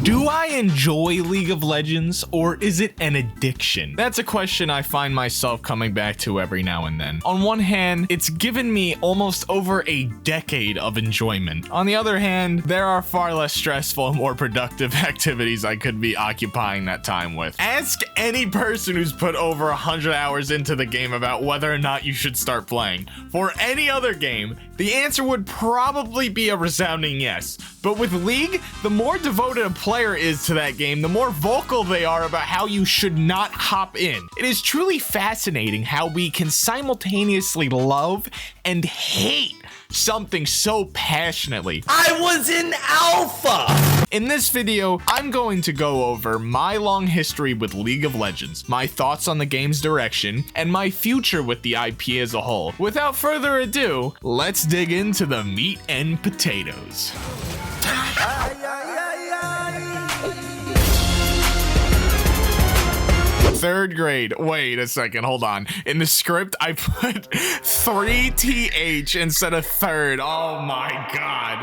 Do I enjoy League of Legends, or is it an addiction? That's a question I find myself coming back to every now and then. On one hand, it's given me almost over a decade of enjoyment. On the other hand, there are far less stressful and more productive activities I could be occupying that time with. Ask any person who's put over 100 hours into the game about whether or not you should start playing. For any other game, the answer would probably be a resounding yes. But with League, the more devoted a player is to that game, the more vocal they are about how you should not hop in. It is truly fascinating how we can simultaneously love and hate something so passionately. I was in alpha! In this video, I'm going to go over my long history with League of Legends, my thoughts on the game's direction, and my future with the IP as a whole. Without further ado, let's dig into the meat and potatoes. Third grade. Wait a second, hold on. In the script, I put 3th instead of third. Oh my god.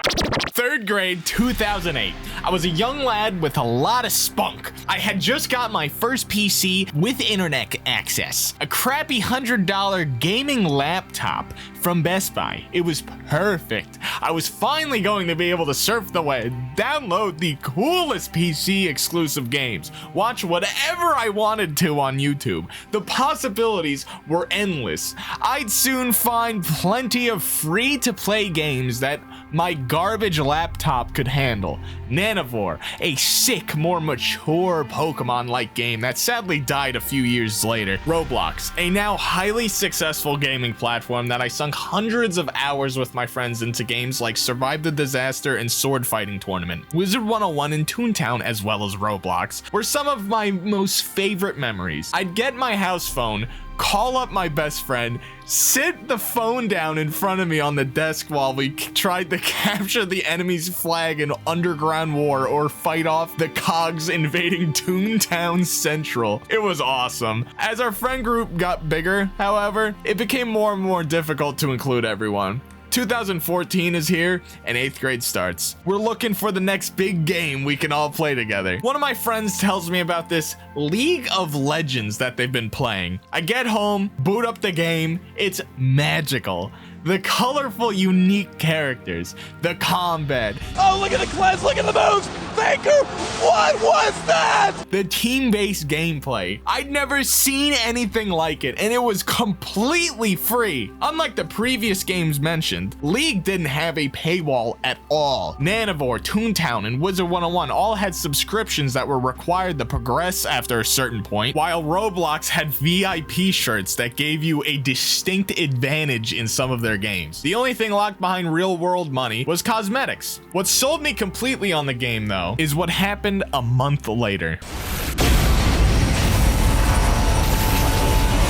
Third grade, 2008. I was a young lad with a lot of spunk. I had just got my first PC with internet access. A crappy $100 gaming laptop from Best Buy. It was perfect. I was finally going to be able to surf the web, download the coolest PC exclusive games, watch whatever I wanted to on YouTube. The possibilities were endless. I'd soon find plenty of free-to-play games that my garbage laptop could handle. Nanivore, a sick, more mature Pokemon-like game that sadly died a few years later. Roblox, a now highly successful gaming platform that I sunk hundreds of hours with my friends into games like Survive the Disaster and Sword Fighting Tournament. Wizard101 and Toontown, as well as Roblox, were some of my most favorite memories. I'd get my house phone, call up my best friend, sit the phone down in front of me on the desk while we tried to capture the enemy's flag in Underground War or fight off the cogs invading Toontown Central. It was awesome. As our friend group got bigger, however, it became more and more difficult to include everyone. 2014 is here and 8th grade starts. We're looking for the next big game we can all play together. One of my friends tells me about this League of Legends that they've been playing. I get home, boot up the game, it's magical. The colorful, unique characters, the combat. Oh, look at the class, look at the moves! Thank you! What was that? The team-based gameplay. I'd never seen anything like it, and it was completely free. Unlike the previous games mentioned, League didn't have a paywall at all. Nanivore, Toontown, and Wizard101 all had subscriptions that were required to progress after a certain point, while Roblox had VIP shirts that gave you a distinct advantage in some of their games. The only thing locked behind real-world money was cosmetics. What sold me completely on the game, though, is what happened a month later.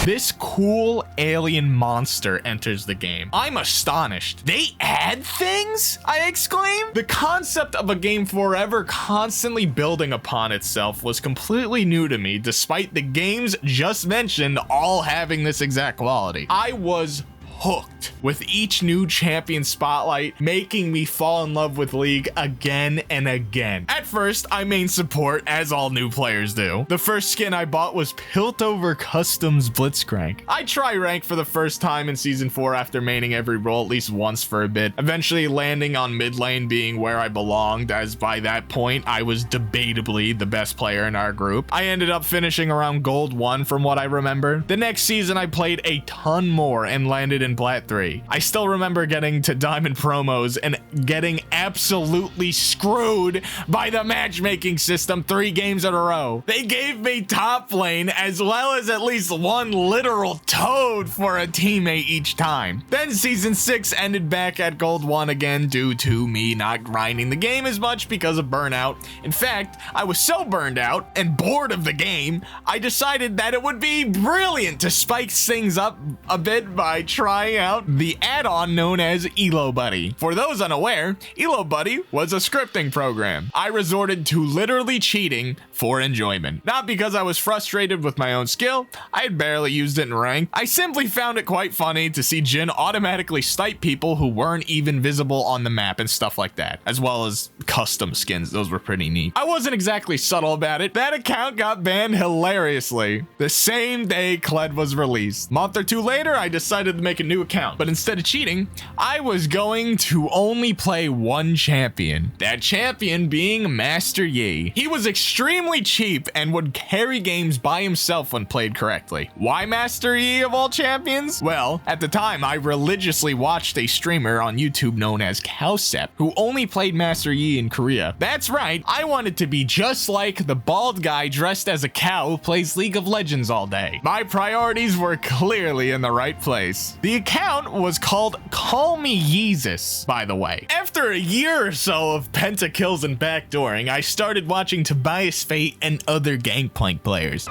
This cool alien monster enters the game. I'm astonished. They add things? I exclaim. The concept of a game forever constantly building upon itself was completely new to me, despite the games just mentioned all having this exact quality. I was hooked with each new champion spotlight, making me fall in love with League again and again. At first, I main support, as all new players do. The first skin I bought was Piltover Customs Blitzcrank. I try rank for the first time in season 4 after maining every role at least once for a bit, eventually landing on mid lane being where I belonged, as by that point I was debatably the best player in our group. I ended up finishing around Gold 1 from what I remember. The next season I played a ton more and landed in Plat 3. I still remember getting to Diamond promos and getting absolutely screwed by the matchmaking system 3 games in a row. They gave me top lane as well as at least one literal toad for a teammate each time. Then season 6 ended back at Gold 1 again due to me not grinding the game as much because of burnout. In fact, I was so burned out and bored of the game, I decided that it would be brilliant to spice things up a bit by trying trying out the add-on known as 𝗼𝗲𝗏𝘀. For those unaware, 𝗼𝗲𝗏𝘀 was a scripting program. I resorted to literally cheating for enjoyment. Not because I was frustrated with my own skill, I had barely used it in rank. I simply found it quite funny to see Jin automatically snipe people who weren't even visible on the map and stuff like that, as well as custom skins. Those were pretty neat. I wasn't exactly subtle about it. That account got banned hilariously the same day CLED was released. A month or two later, I decided to make a new account, but instead of cheating, I was going to only play one champion. That champion being Master Yi. He was extremely cheap and would carry games by himself when played correctly. Why Master Yi of all champions? Well, at the time, I religiously watched a streamer on YouTube known as 𝗏𝗏, who only played Master Yi in Korea. That's right, I wanted to be just like the bald guy dressed as a cow who plays League of Legends all day. My priorities were clearly in the right place. The account was called 𝗏𝗏𝗶𝗶, by the way. After a year or so of pentakills and backdooring, I started watching 𝗃𝗏𝗃 and other Gangplank players.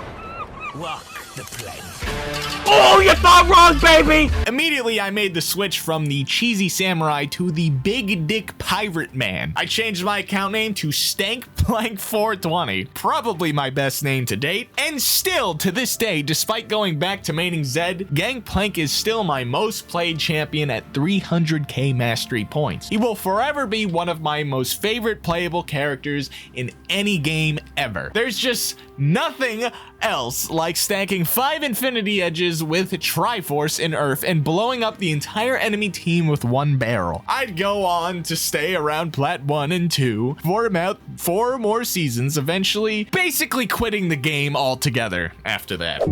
Walk the plank. Oh, you thought wrong, baby! Immediately, I made the switch from the cheesy samurai to the big dick pirate man. I changed my account name to StankPlank420, probably my best name to date, and still to this day, despite going back to maining Zed, Gangplank is still my most played champion at 300k mastery points. He will forever be one of my most favorite playable characters in any game ever. There's just nothing else like stacking 5 infinity edges with Triforce in Earth and blowing up the entire enemy team with one barrel. I'd go on to stay around Plat 1 and 2 for about 4 more seasons, eventually basically quitting the game altogether after that.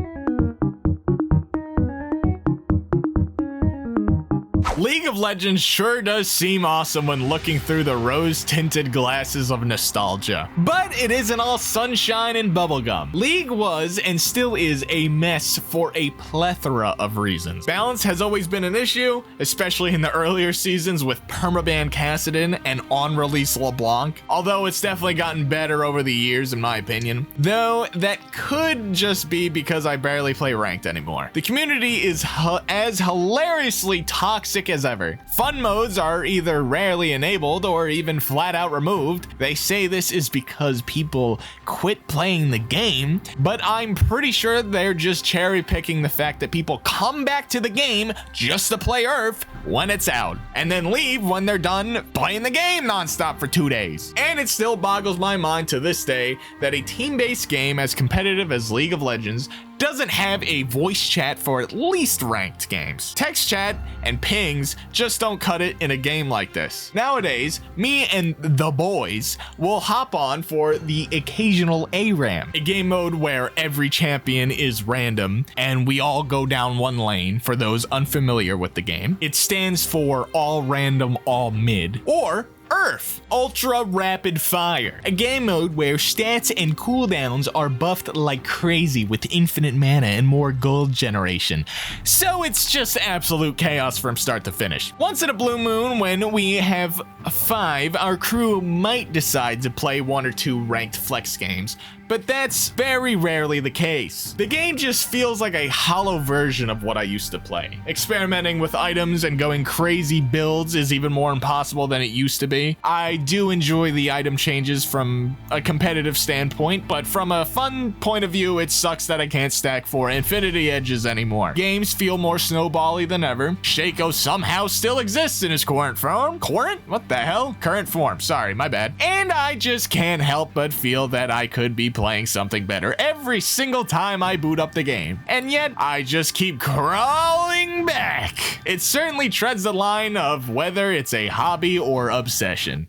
League of Legends sure does seem awesome when looking through the rose-tinted glasses of nostalgia. But it isn't all sunshine and bubblegum. League was and still is a mess for a plethora of reasons. Balance has always been an issue, especially in the earlier seasons with permaban Kassadin and on-release LeBlanc, although it's definitely gotten better over the years in my opinion. Though that could just be because I barely play ranked anymore. The community is as hilariously toxic as ever. Fun modes are either rarely enabled or even flat out removed. They say this is because people quit playing the game, but I'm pretty sure they're just cherry picking the fact that people come back to the game just to play Earth when it's out, and then leave when they're done playing the game nonstop for 2 days. And it still boggles my mind to this day that a team-based game as competitive as League of Legends doesn't have a voice chat for at least ranked games. Text chat and pings just don't cut it in a game like this. Nowadays, me and the boys will hop on for the occasional ARAM, a game mode where every champion is random and we all go down one lane. For those unfamiliar with the game, it stands for all random, all mid, or Earth, Ultra Rapid Fire, a game mode where stats and cooldowns are buffed like crazy with infinite mana and more gold generation. So it's just absolute chaos from start to finish. Once in a blue moon, when we have 5, our crew might decide to play 1 or 2 ranked flex games, but that's very rarely the case. The game just feels like a hollow version of what I used to play. Experimenting with items and going crazy builds is even more impossible than it used to be. I do enjoy the item changes from a competitive standpoint, but from a fun point of view, it sucks that I can't stack 4 infinity edges anymore. Games feel more snowbally than ever. 𝗫𝗍𝗀 somehow still exists in his current form. Current? What the hell? Current form. Sorry, my bad. And I just can't help but feel that I could be playing something better every single time I boot up the game. And yet, I just keep crawling back. It certainly treads the line of whether it's a hobby or obsession.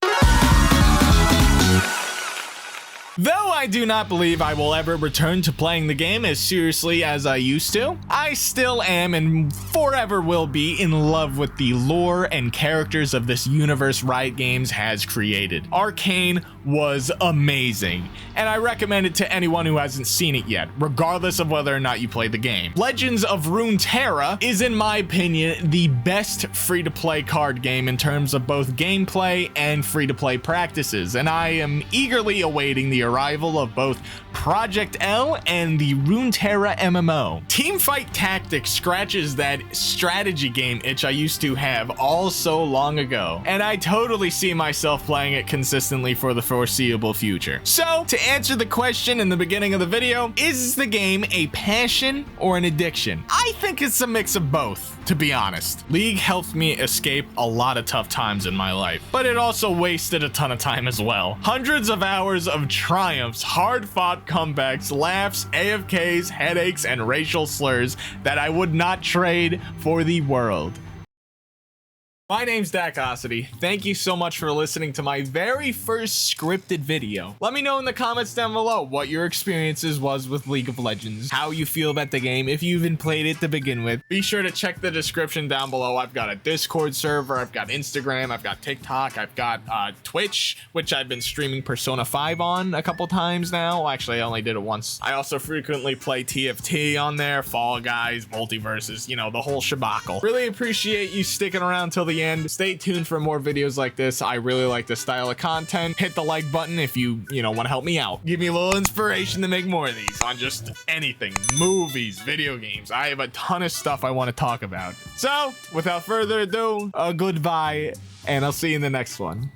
Though I do not believe I will ever return to playing the game as seriously as I used to, I still am and forever will be in love with the lore and characters of this universe Riot Games has created. Arcane was amazing, and I recommend it to anyone who hasn't seen it yet, regardless of whether or not you play the game. Legends of Runeterra is, in my opinion, the best free-to-play card game in terms of both gameplay and free-to-play practices, and I am eagerly awaiting the arrival of both Project L, and the Runeterra MMO. Teamfight Tactics scratches that strategy game itch I used to have all so long ago, and I totally see myself playing it consistently for the foreseeable future. So, to answer the question in the beginning of the video, is the game a passion or an addiction? I think it's a mix of both, to be honest. League helped me escape a lot of tough times in my life, but it also wasted a ton of time as well. Hundreds of hours of triumphs, hard-fought comebacks, laughs, AFKs, headaches, and racial slurs that I would not trade for the world. My name's Dakocity. Thank you so much for listening to my very first scripted video. Let me know in the comments down below what your experiences was with League of Legends, how you feel about the game, if you even played it to begin with. Be sure to check the description down below. I've got a Discord server, I've got Instagram, I've got TikTok, I've got Twitch, which I've been streaming Persona 5 on a couple times now. Well, actually, I only did it once. I also frequently play TFT on there, Fall Guys, Multiverses, you know, the whole shabackle. Really appreciate you sticking around till the end. Stay tuned for more videos like this. I really like this style of content. Hit the like button if you want to help me out. Give me a little inspiration to make more of these on just anything. Movies, video games. I have a ton of stuff I want to talk about. So, without further ado, goodbye, and I'll see you in the next one.